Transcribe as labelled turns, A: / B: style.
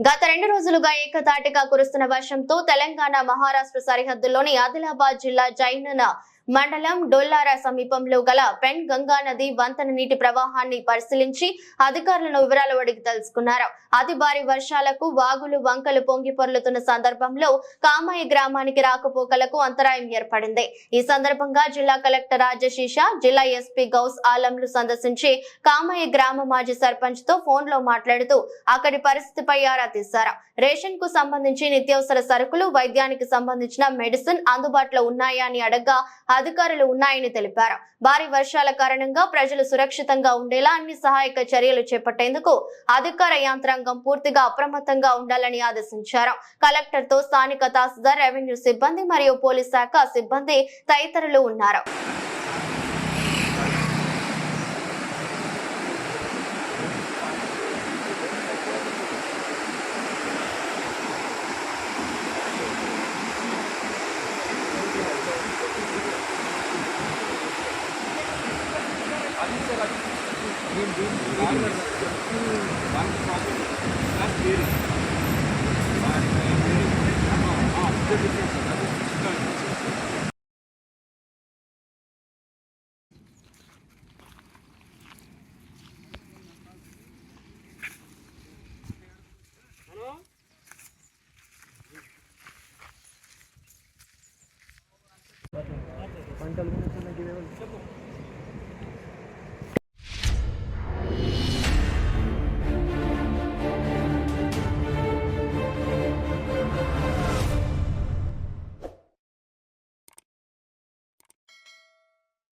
A: గత 2 రోజులుగా ఏకతాటిగా కురుస్తున్న వర్షంతో తెలంగాణ మహారాష్ట్ర సరిహద్దులోని ఆదిలాబాద్ జిల్లా జైనన మండలం డొల్లార సమీపంలో గల పెన్ గంగా నది వంతెన నీటి ప్రవాహాన్ని పరిశీలించి అధికారులను వివరాలు అడిగి తెలుసుకున్నారు. అతి భారీ వర్షాలకు వాగులు వంకలు పొంగి పొర్లుతున్న సందర్భంలో కామాయి గ్రామానికి రాకపోకలకు అంతరాయం ఏర్పడింది. ఈ సందర్భంగా జిల్లా కలెక్టర్ రాజశేష, జిల్లా ఎస్పీ గౌస్ ఆలంలు సందర్శించి కామాయి గ్రామ మాజీ సర్పంచ్ తో ఫోన్ లో మాట్లాడుతూ అక్కడి పరిస్థితిపై ఆరా తీశారు. రేషన్ కు సంబంధించి నిత్యావసర సరుకులు, వైద్యానికి సంబంధించిన మెడిసిన్ అందుబాటులో ఉన్నాయా అని అడగ్గా అధికారులు ఉన్నాయని తెలిపారు. భారీ వర్షాల కారణంగా ప్రజలు సురక్షితంగా ఉండేలా అన్ని సహాయక చర్యలు చేపట్టేందుకు అధికార యంత్రాంగం పూర్తిగా అప్రమత్తంగా ఉండాలని ఆదేశించారు. కలెక్టర్ తో స్థానిక తహసీల్దార్, రెవెన్యూ సిబ్బంది మరియు పోలీస్ శాఖ సిబ్బంది తదితరులు ఉన్నారు.
B: పంటలు